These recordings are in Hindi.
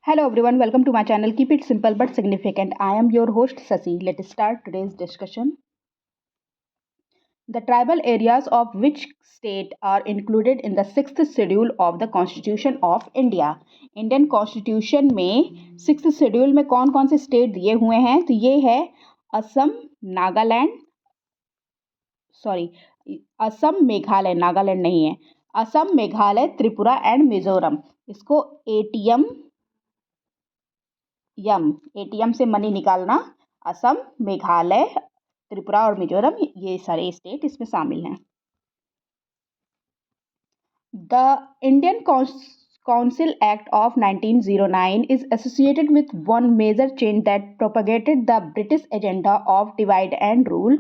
Hello everyone, welcome to my channel. Keep it simple but significant. I am your host Sasi. Let's start today's discussion. The tribal areas of which state are included in the 6th schedule of the Constitution of India? Indian constitution में 6th शेड्यूल में कौन कौन से स्टेट दिए हुए हैं? तो ये है असम, नागालैंड, सॉरी असम, मेघालय, नागालैंड नहीं है, असम, मेघालय, त्रिपुरा एंड मिजोरम। इसको एटीएम से मनी निकालना, असम, मेघालय, त्रिपुरा और मिजोरम, ये सारे स्टेट इसमें शामिल हैं। The Indian council act of 1909 is associated with one major change that propagated the British agenda of divide and rule.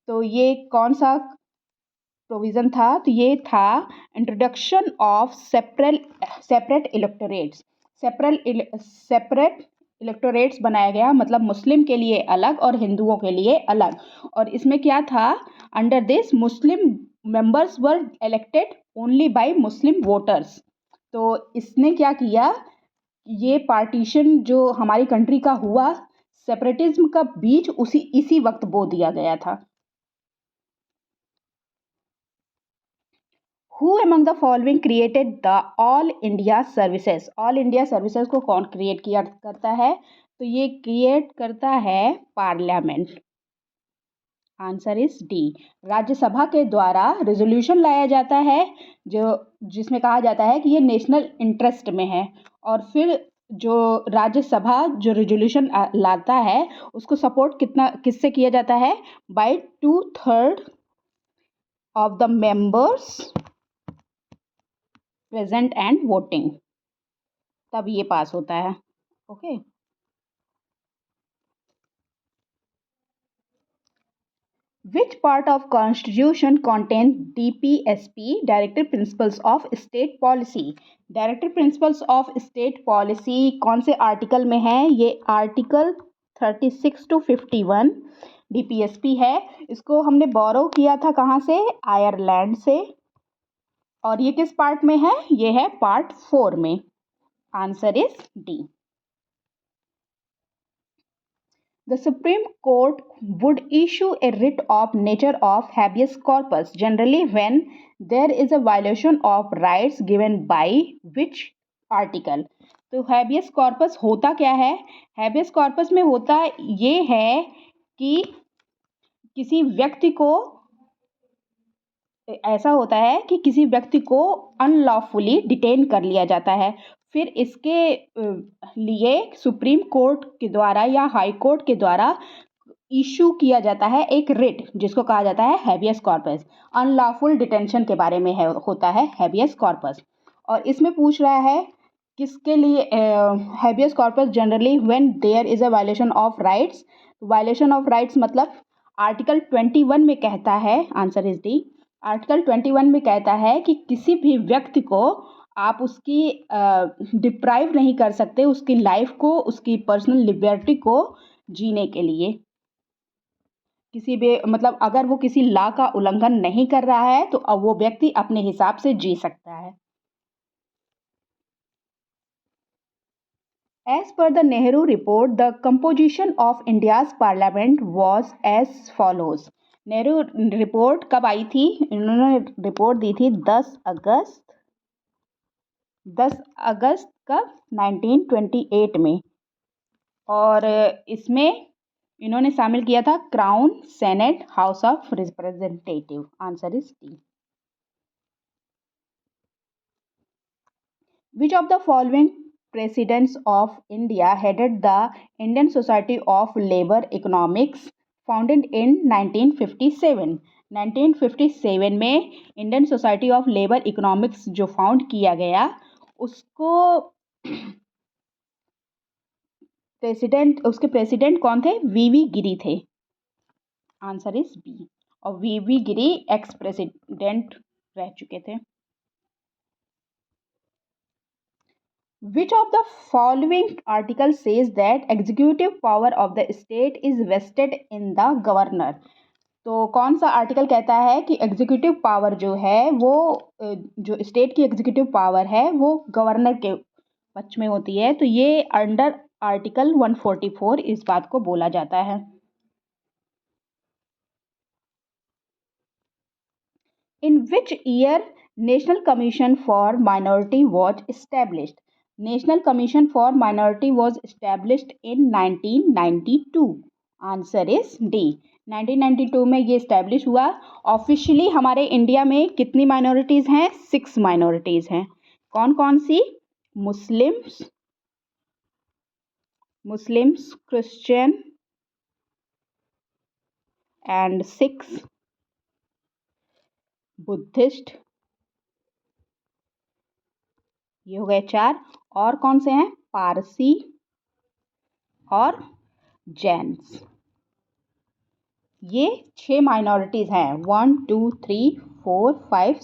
तो ये कौन सा प्रोविज़न था? तो ये था introduction of separate electorates. Separate electorates बनाया गया, मतलब मुस्लिम के लिए अलग और हिंदुओं के लिए अलग। और इसमें क्या था? Under this Muslim members were elected only by Muslim voters. तो इसने क्या किया, ये पार्टीशन जो हमारी कंट्री का हुआ, सेपरेटिज्म का बीज इसी वक्त बो दिया गया था। Who among the following created the All India Services? All India Services को कौन क्रिएट करता है? तो ये क्रिएट करता है parliament. Answer is D. Rajya Sabha के द्वारा रेजोल्यूशन लाया जाता है जिसमें कहा जाता है कि ये नेशनल इंटरेस्ट में है, और फिर जो राज्यसभा जो रेजोल्यूशन लाता है उसको सपोर्ट किससे किया जाता है? By 2/3 of the members present and voting, तब ये पास होता है। Okay. Which part of constitution contain DPSP, directive principles of state policy? Directive principles of state policy कौन से आर्टिकल में है? ये आर्टिकल 36 to 51 DPSP है। इसको हमने बोरो किया था कहाँ से? आयरलैंड से। और ये किस पार्ट में है? ये है पार्ट 4 में। Answer is D. The Supreme Court would issue a writ of nature of habeas corpus generally when there is a violation of rights given by which article? तो habeas corpus होता क्या है? habeas corpus में होता ये है कि किसी व्यक्ति को ऐसा होता है कि किसी व्यक्ति को अनलॉफुली डिटेन कर लिया जाता है, फिर इसके लिए सुप्रीम कोर्ट के द्वारा या हाई कोर्ट के द्वारा इशू किया जाता है एक रिट, जिसको कहा जाता है हैबियस कॉर्पस। अनलॉफुल डिटेंशन के बारे में होता है हैबियस कॉर्पस। और इसमें पूछ रहा है किसके लिए habeas corpus generally when there is a violation of rights. Violation of rights मतलब आर्टिकल 21 में कहता है, आंसर इज डी। आर्टिकल 21 में कहता है कि किसी भी व्यक्ति को आप उसकी डिप्राइव नहीं कर सकते उसकी लाइफ को, उसकी पर्सनल लिबर्टी को जीने के लिए। किसी भी मतलब अगर वो किसी लॉ का उल्लंघन नहीं कर रहा है तो अब वो व्यक्ति अपने हिसाब से जी सकता है। As per the Nehru report, the composition of India's parliament was as follows. Nehru report कब आई थी? इन्होंने रिपोर्ट दी थी 10 अगस्त का 1928 में, और इसमें इन्होंने शामिल किया था crown, senate, house of representative. Answer is D. Which of the following presidents of India headed the Indian Society of Labour Economics founded in 1957? 1957 में Indian society of labour economics जो फाउंड किया गया उसको उसके प्रेसिडेंट कौन थे? वीवी गिरी थे। Answer is B. और वीवी गिरी एक्स प्रेसिडेंट रह चुके थे। Which of the following article says that executive power of the state is vested in the governor? तो कौन सा आर्टिकल कहता है कि एग्जीक्यूटिव पावर जो है वो जो स्टेट की एग्जीक्यूटिव पावर है वो गवर्नर के पक्ष में होती है, तो ये अंडर आर्टिकल 144 इस बात को बोला जाता है। In which year national commission for minority was established? National commission for minority was established in 1992. Answer is D. 1992 में ये इस्टेब्लिश हुआ। ऑफिशियली हमारे इंडिया में कितनी माइनॉरिटीज़ हैं? 6 माइनॉरिटीज़ हैं। कौन कौन सी? Muslims, Christian and Sikhs, Buddhist, ये हो गए 4। और कौन से हैं? पारसी और जैन्स। ये 6 माइनॉरिटीज़ हैं। 1 2 3 4 5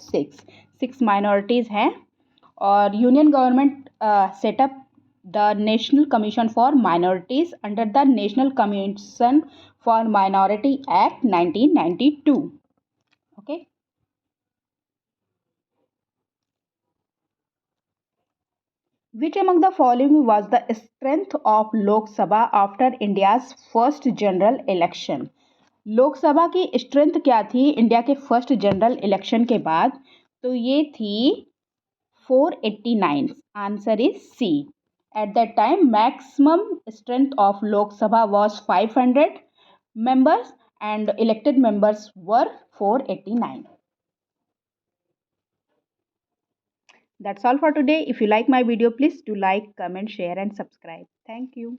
6 माइनॉरिटीज़ हैं। और union government setup the national commission for minorities under the national commission for minority act 1992। Okay. Which among the following was the strength of Lok Sabha after India's first general election? Lok Sabha की स्ट्रेंथ क्या थी इंडिया के फर्स्ट जनरल इलेक्शन के बाद? तो ये थी 489। Answer is C. At that time maximum strength of Lok Sabha was 500 members and elected members were 489. That's all for today. If you like my video, please do like, comment, share and subscribe. Thank you.